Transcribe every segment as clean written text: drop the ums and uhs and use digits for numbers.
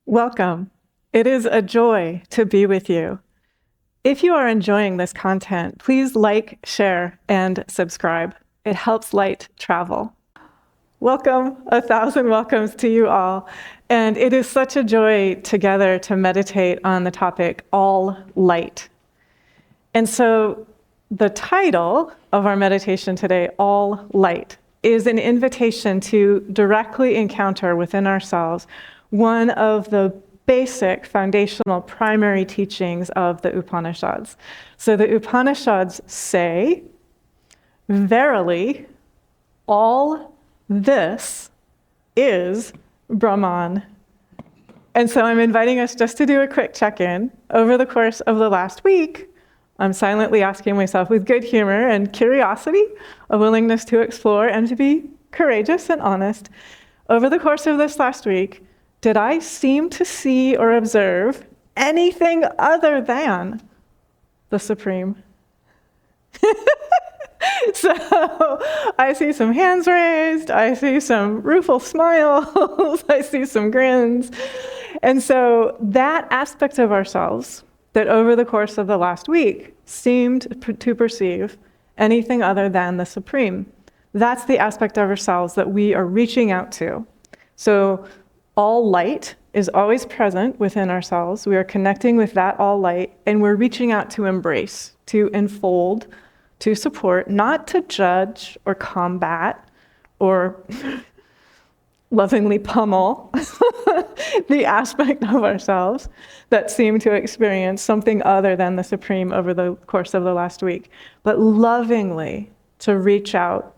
Welcome. It is a joy to be with you. If you are enjoying this content, please like, share, and subscribe. It helps light travel. Welcome, 1,000 welcomes to you all. And it is such a joy together to meditate on the topic, all light. And so the title of our meditation today, All Light, is an invitation to directly encounter within ourselves one of the basic, foundational, primary teachings of the Upanishads. So the Upanishads say, verily, all this is Brahman. And so I'm inviting us just to do a quick check-in. Over the course of the last week, I'm silently asking myself with good humor and curiosity, a willingness to explore and to be courageous and honest. Over the course of this last week, did I seem to see or observe anything other than the Supreme? So I see some hands raised, I see some rueful smiles, I see some grins. And so that aspect of ourselves that over the course of the last week seemed to perceive anything other than the Supreme, that's the aspect of ourselves that we are reaching out to. So all light is always present within ourselves. We are connecting with that all light, and we're reaching out to embrace, to enfold, to support, not to judge or combat or lovingly pummel the aspect of ourselves that seem to experience something other than the Supreme over the course of the last week, but lovingly to reach out,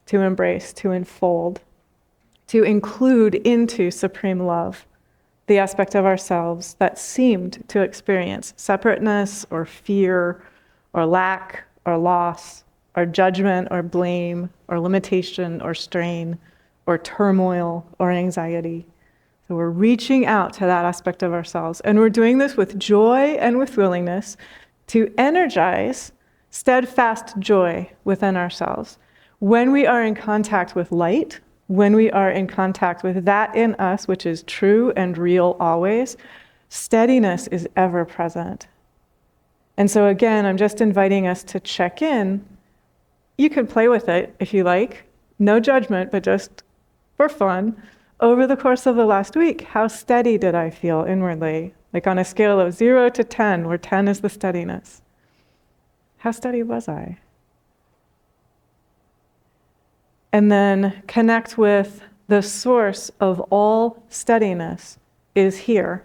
to embrace, to enfold, to include into supreme love the aspect of ourselves that seemed to experience separateness or fear or lack or loss or judgment or blame or limitation or strain or turmoil or anxiety. So we're reaching out to that aspect of ourselves, and we're doing this with joy and with willingness to energize steadfast joy within ourselves. When we are in contact with light, when we are in contact with that in us, which is true and real always, steadiness is ever present. And so again, I'm just inviting us to check in. You can play with it if you like. No judgment, but just for fun. Over the course of the last week, how steady did I feel inwardly? Like on a scale of 0 to 10, where 10 is the steadiness. How steady was I? And then connect with the source of all steadiness is here.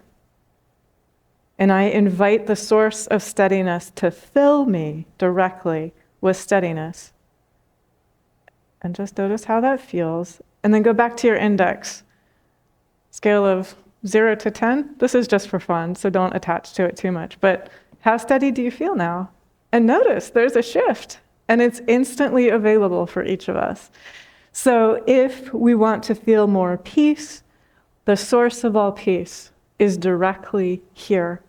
And I invite the source of steadiness to fill me directly with steadiness. And just notice how that feels. And then go back to your index. Scale of 0 to 10. This is just for fun, so don't attach to it too much. But how steady do you feel now? And notice there's a shift. And it's instantly available for each of us. So if we want to feel more peace, the source of all peace is directly here.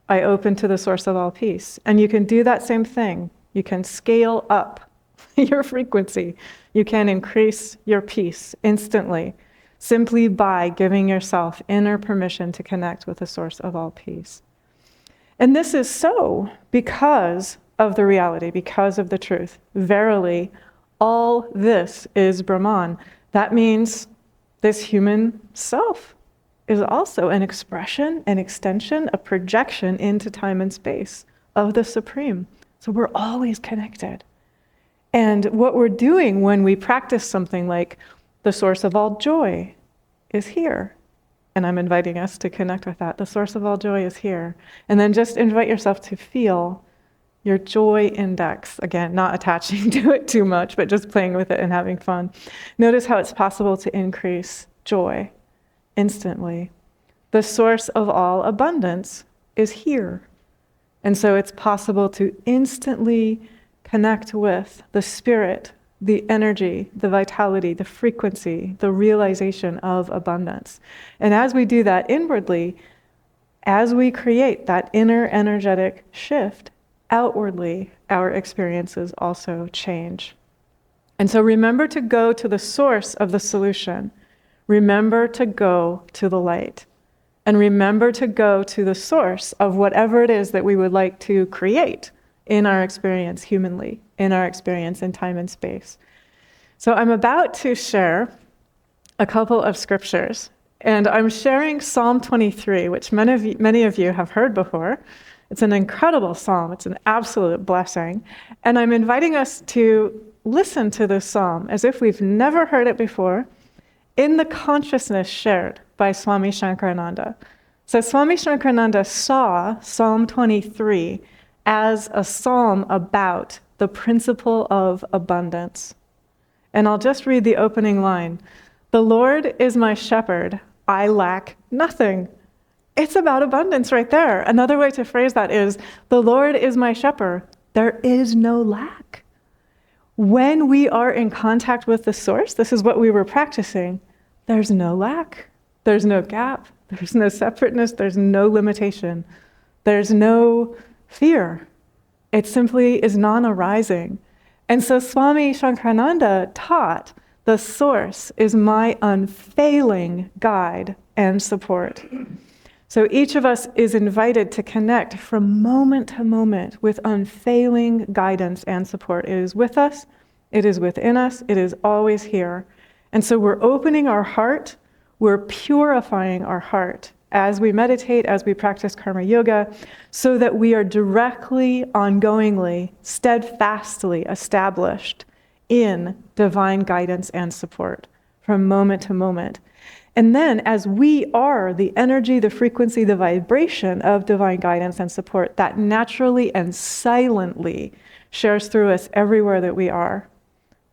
I open to the source of all peace. And you can do that same thing. You can scale up your frequency. You can increase your peace instantly, simply by giving yourself inner permission to connect with the source of all peace. And this is so because of the reality, because of the truth. Verily, all this is Brahman. That means this human self is also an expression, an extension, a projection into time and space of the Supreme. So we're always connected. And what we're doing when we practice something like the source of all joy is here. And I'm inviting us to connect with that. The source of all joy is here. And then just invite yourself to feel your joy index. Again, not attaching to it too much, but just playing with it and having fun. Notice how it's possible to increase joy instantly. The source of all abundance is here. And so it's possible to instantly connect with the spirit, the energy, the vitality, the frequency, the realization of abundance. And as we do that inwardly, as we create that inner energetic shift, outwardly, our experiences also change. And so remember to go to the source of the solution. Remember to go to the light. and remember to go to the source of whatever it is that we would like to create in our experience humanly, in our experience in time and space. So I'm about to share a couple of scriptures, and I'm sharing Psalm 23, which many of you have heard before. It's an incredible psalm. It's an absolute blessing. And I'm inviting us to listen to this psalm as if we've never heard it before, in the consciousness shared by Swami Shankarananda. So Swami Shankarananda saw Psalm 23 as a psalm about the principle of abundance. And I'll just read the opening line. The Lord is my shepherd, I lack nothing. It's about abundance right there. Another way to phrase that is, the Lord is my shepherd, there is no lack. When we are in contact with the source, this is what we were practicing, there's no lack, there's no gap, there's no separateness, there's no limitation, there's no fear. It simply is non-arising. And so Swami Shankarananda taught, the source is my unfailing guide and support. So each of us is invited to connect from moment to moment with unfailing guidance and support. It is with us, it is within us, it is always here. And so we're opening our heart, we're purifying our heart as we meditate, as we practice karma yoga, so that we are directly, ongoingly, steadfastly established in divine guidance and support from moment to moment. And then as we are the energy, the frequency, the vibration of divine guidance and support, that naturally and silently shares through us everywhere that we are.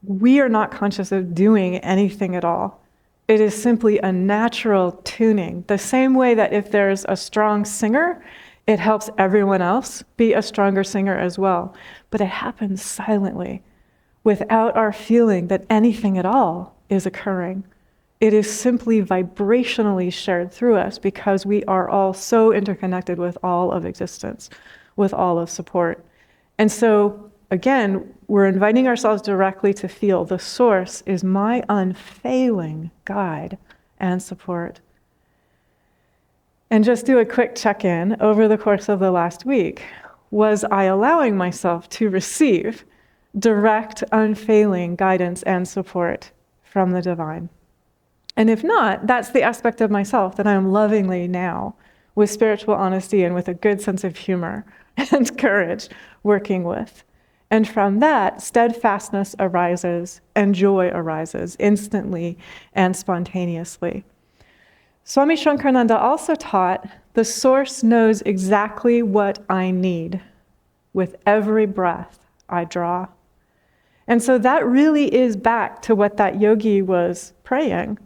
We are not conscious of doing anything at all. It is simply a natural tuning. The same way that if there's a strong singer, it helps everyone else be a stronger singer as well. But it happens silently, without our feeling that anything at all is occurring. It is simply vibrationally shared through us because we are all so interconnected with all of existence, with all of support. And so, again, we're inviting ourselves directly to feel the source is my unfailing guide and support. And just do a quick check-in over the course of the last week. Was I allowing myself to receive direct, unfailing guidance and support from the divine? And if not, that's the aspect of myself that I am lovingly now, with spiritual honesty and with a good sense of humor and courage, working with. And from that, steadfastness arises and joy arises instantly and spontaneously. Swami Shankarananda also taught, the source knows exactly what I need. With every breath I draw. And so that really is back to what that yogi was praying.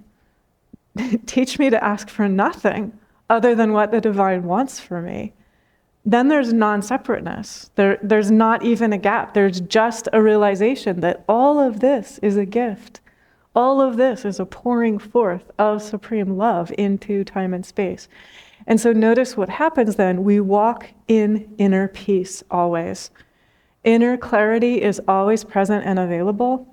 Teach me to ask for nothing other than what the divine wants for me. Then there's non-separateness. There's not even a gap. There's just a realization that all of this is a gift. All of this is a pouring forth of supreme love into time and space. And so notice what happens then. We walk in inner peace always. Inner clarity is always present and available.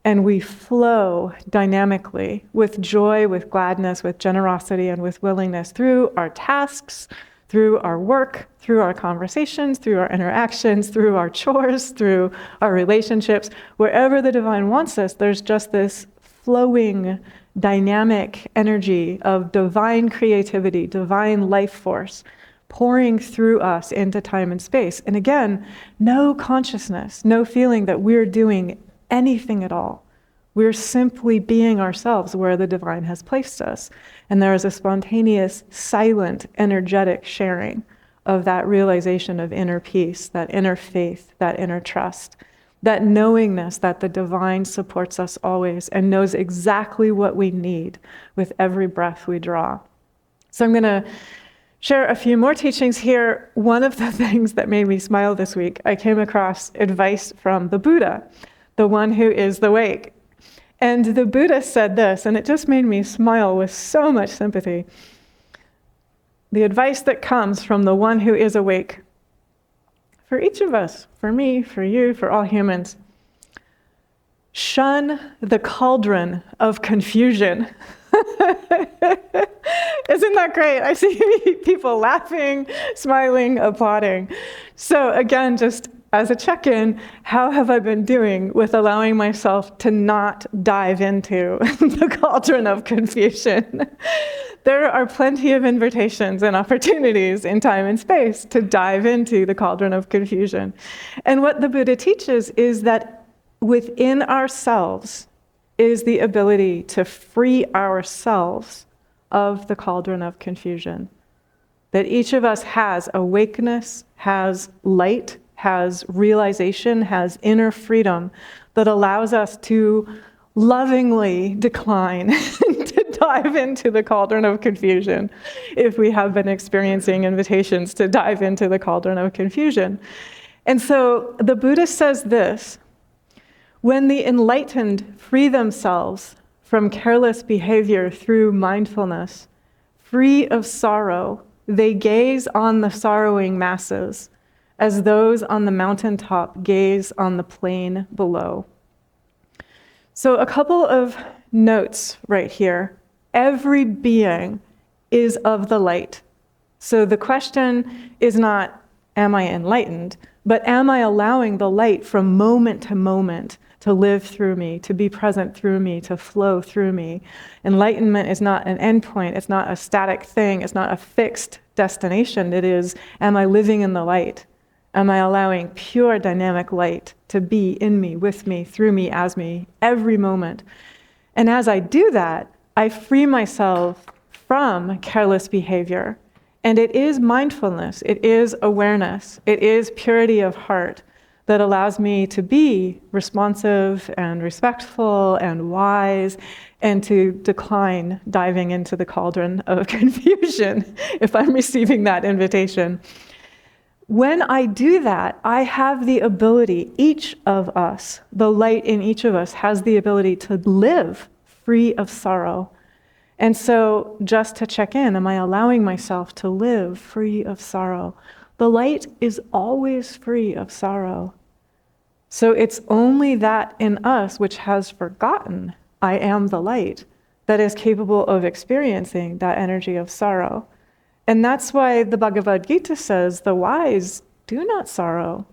And we flow dynamically with joy, with gladness, with generosity, and with willingness through our tasks, through our work, through our conversations, through our interactions, through our chores, through our relationships. Wherever the divine wants us, there's just this flowing, dynamic energy of divine creativity, divine life force pouring through us into time and space. And again, no consciousness, no feeling that we're doing anything at all. We're simply being ourselves where the divine has placed us. And there is a spontaneous, silent, energetic sharing of that realization of inner peace, that inner faith, that inner trust, that knowingness that the divine supports us always and knows exactly what we need with every breath we draw. So I'm going to share a few more teachings here. One of the things that made me smile this week, I came across advice from the Buddha, the one who is the wake. And the Buddha said this, and it just made me smile with so much sympathy. The advice that comes from the one who is awake, for each of us, for me, for you, for all humans, shun the cauldron of confusion. Isn't that great? I see people laughing, smiling, applauding. So again, just as a check-in, how have I been doing with allowing myself to not dive into the cauldron of confusion? There are plenty of invitations and opportunities in time and space to dive into the cauldron of confusion. And what the Buddha teaches is that within ourselves is the ability to free ourselves of the cauldron of confusion. That each of us has awakeness, has light, has realization, has inner freedom that allows us to lovingly decline to dive into the cauldron of confusion if we have been experiencing invitations to dive into the cauldron of confusion. And so the Buddha says this: when the enlightened free themselves from careless behavior through mindfulness, free of sorrow, they gaze on the sorrowing masses as those on the mountaintop gaze on the plain below. So a couple of notes right here. Every being is of the light. So the question is not, am I enlightened? But am I allowing the light from moment to moment to live through me, to be present through me, to flow through me? Enlightenment is not an endpoint. It's not a static thing. It's not a fixed destination. It is, am I living in the light? Am I allowing pure dynamic light to be in me, with me, through me, as me, every moment? And as I do that, I free myself from careless behavior. And it is mindfulness, it is awareness, it is purity of heart that allows me to be responsive and respectful and wise and to decline diving into the cauldron of confusion if I'm receiving that invitation. When I do that, I have the ability, each of us, the light in each of us has the ability to live free of sorrow. And so just to check in, am I allowing myself to live free of sorrow? The light is always free of sorrow. So it's only that in us which has forgotten I am the light that is capable of experiencing that energy of sorrow. And that's why the Bhagavad Gita says the wise do not sorrow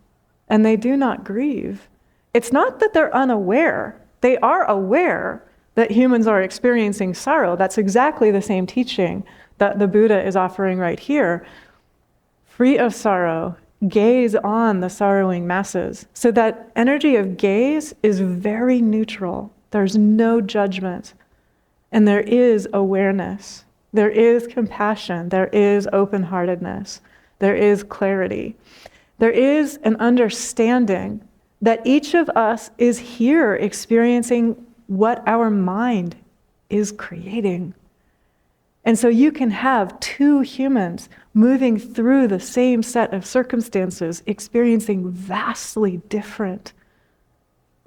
and they do not grieve. It's not that they're unaware. They are aware that humans are experiencing sorrow. That's exactly the same teaching that the Buddha is offering right here. Free of sorrow, gaze on the sorrowing masses. So that energy of gaze is very neutral. There's no judgment. And there is awareness. There is compassion. There is open-heartedness. There is clarity. There is an understanding that each of us is here experiencing what our mind is creating. And so you can have two humans moving through the same set of circumstances, experiencing vastly different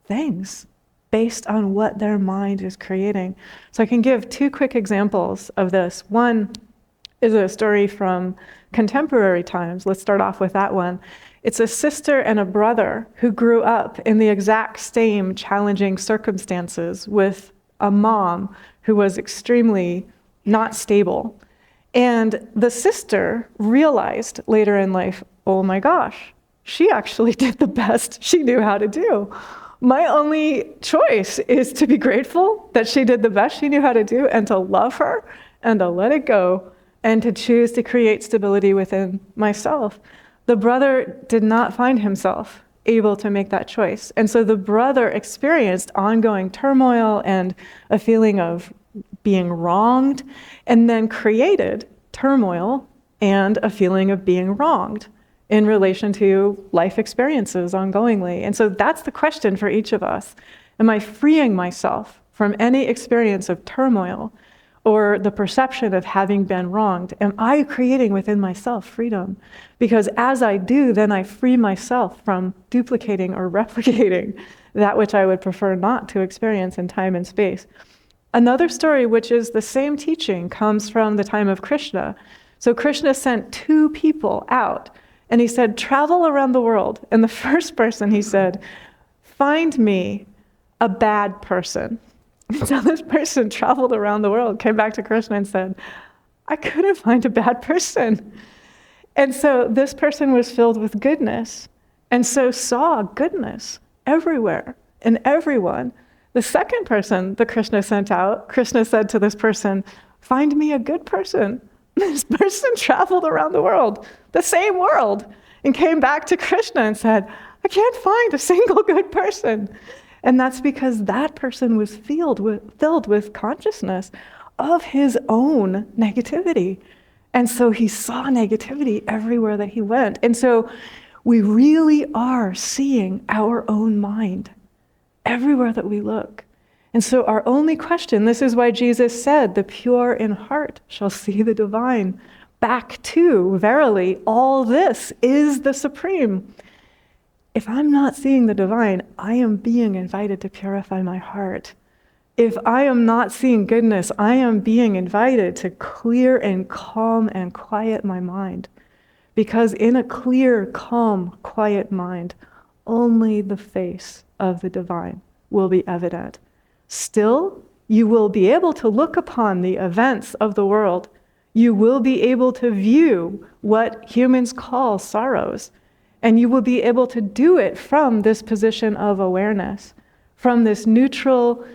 things based on what their mind is creating. So I can give two quick examples of this. One is a story from contemporary times. Let's start off with that one. It's a sister and a brother who grew up in the exact same challenging circumstances with a mom who was extremely not stable. And the sister realized later in life, oh my gosh, she actually did the best she knew how to do. My only choice is to be grateful that she did the best she knew how to do and to love her and to let it go and to choose to create stability within myself. The brother did not find himself able to make that choice. And so the brother experienced ongoing turmoil and a feeling of being wronged, and then created turmoil and a feeling of being wronged in relation to life experiences ongoingly. And so that's the question for each of us. Am I freeing myself from any experience of turmoil or the perception of having been wronged? Am I creating within myself freedom? Because as I do, then I free myself from duplicating or replicating that which I would prefer not to experience in time and space. Another story, which is the same teaching, comes from the time of Krishna. So Krishna sent two people out, and he said, travel around the world. And the first person, he said, find me a bad person. So this person traveled around the world, came back to Krishna and said, I couldn't find a bad person. And so this person was filled with goodness, and so saw goodness everywhere in everyone. The second person that Krishna sent out, Krishna said to this person, find me a good person. This person traveled around the world, the same world, and came back to Krishna and said, I can't find a single good person. And that's because that person was filled with consciousness of his own negativity. And so he saw negativity everywhere that he went. And so we really are seeing our own mind everywhere that we look. And so our only question, this is why Jesus said, the pure in heart shall see the divine. Back to, verily, all this is the supreme. If I'm not seeing the divine, I am being invited to purify my heart. If I am not seeing goodness, I am being invited to clear and calm and quiet my mind. Because in a clear, calm, quiet mind, only the face of the divine will be evident. Still, you will be able to look upon the events of the world. You will be able to view what humans call sorrows. And you will be able to do it from this position of awareness, from this neutral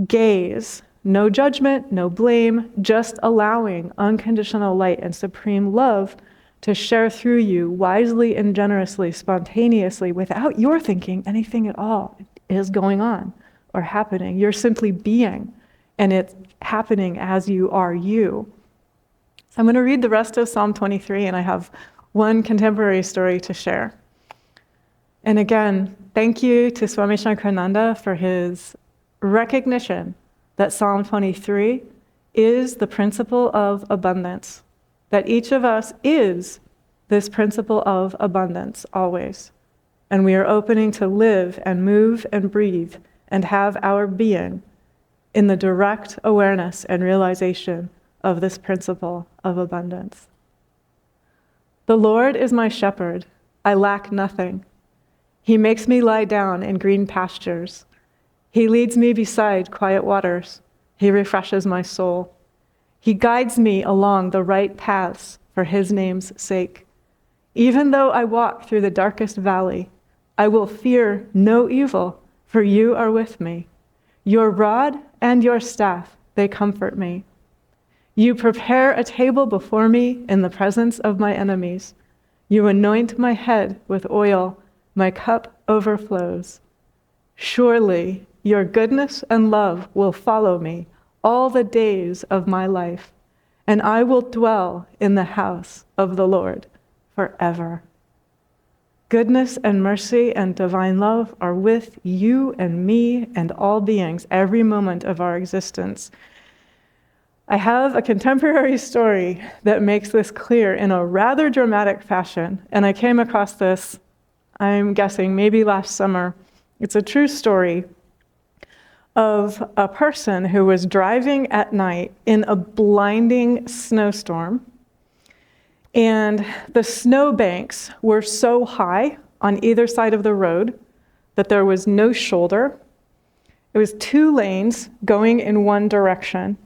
gaze, no judgment, no blame, just allowing unconditional light and supreme love to share through you wisely and generously, spontaneously, without your thinking anything at all is going on or happening. You're simply being, and it's happening as you are you. So I'm going to read the rest of Psalm 23, and I have one contemporary story to share. And again, thank you to Swami NItyananda for his recognition that Psalm 23 is the principle of abundance, that each of us is this principle of abundance always. And we are opening to live and move and breathe and have our being in the direct awareness and realization of this principle of abundance. The Lord is my shepherd, I lack nothing. He makes me lie down in green pastures. He leads me beside quiet waters. He refreshes my soul. He guides me along the right paths for his name's sake. Even though I walk through the darkest valley, I will fear no evil, for you are with me. Your rod and your staff, they comfort me. You prepare a table before me in the presence of my enemies. You anoint my head with oil, my cup overflows. Surely your goodness and love will follow me all the days of my life, and I will dwell in the house of the Lord forever. Goodness and mercy and divine love are with you and me and all beings every moment of our existence. I have a contemporary story that makes this clear in a rather dramatic fashion, and I came across this, I'm guessing, maybe last summer. It's a true story of a person who was driving at night in a blinding snowstorm, and the snowbanks were so high on either side of the road that there was no shoulder. It was 2 lanes going in one direction,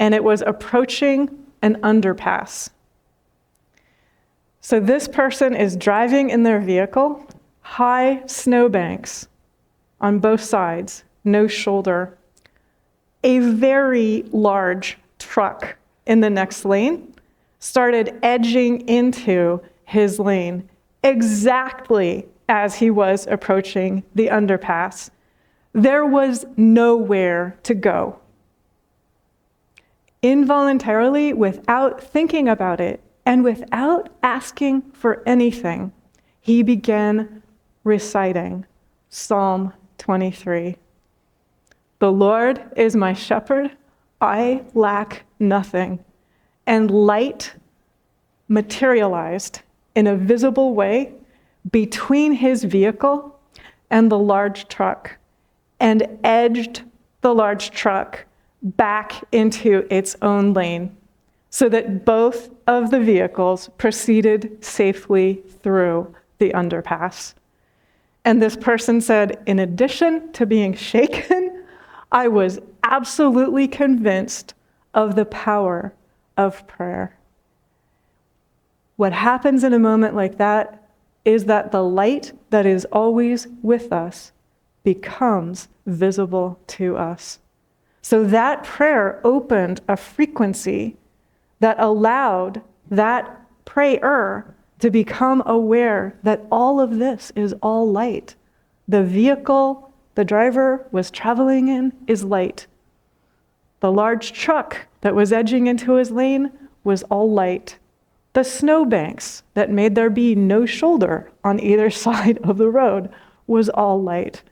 and it was approaching an underpass. So this person is driving in their vehicle, high snowbanks on both sides, no shoulder. A very large truck in the next lane started edging into his lane exactly as he was approaching the underpass. There was nowhere to go. Involuntarily, without thinking about it, and without asking for anything, he began reciting Psalm 23. The Lord is my shepherd, I lack nothing. And light materialized in a visible way between his vehicle and the large truck, and edged the large truck back into its own lane, so that both of the vehicles proceeded safely through the underpass. And this person said, in addition to being shaken, I was absolutely convinced of the power of prayer. What happens in a moment like that is that the light that is always with us becomes visible to us. So that prayer opened a frequency that allowed that prayer to become aware that all of this is all light. The vehicle the driver was traveling in is light. The large truck that was edging into his lane was all light. The snowbanks that made there be no shoulder on either side of the road was all light.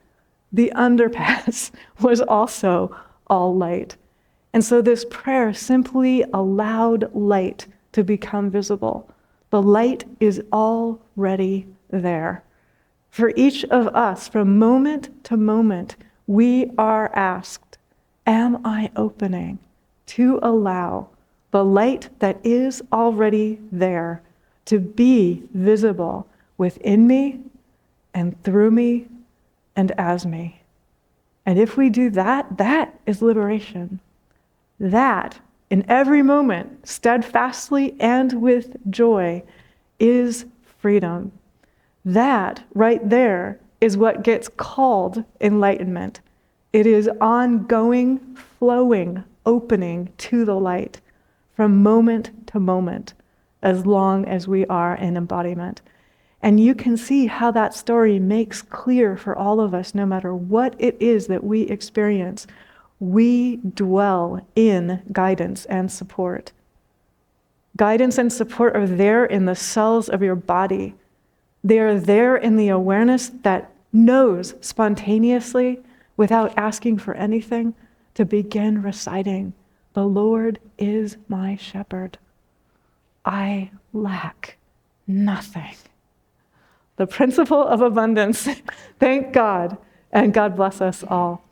The underpass was also all light. And so this prayer simply allowed light to become visible. The light is already there. For each of us, from moment to moment, we are asked, am I opening to allow the light that is already there to be visible within me and through me and as me? And if we do that, that is liberation. That, in every moment, steadfastly and with joy, is freedom. That, right there, is what gets called enlightenment. It is ongoing, flowing, opening to the light from moment to moment, as long as we are in embodiment. And you can see how that story makes clear for all of us, no matter what it is that we experience, we dwell in guidance and support. Guidance and support are there in the cells of your body. They are there in the awareness that knows spontaneously, without asking for anything, to begin reciting, "The Lord is my shepherd. I lack nothing." The principle of abundance. Thank God, and God bless us all.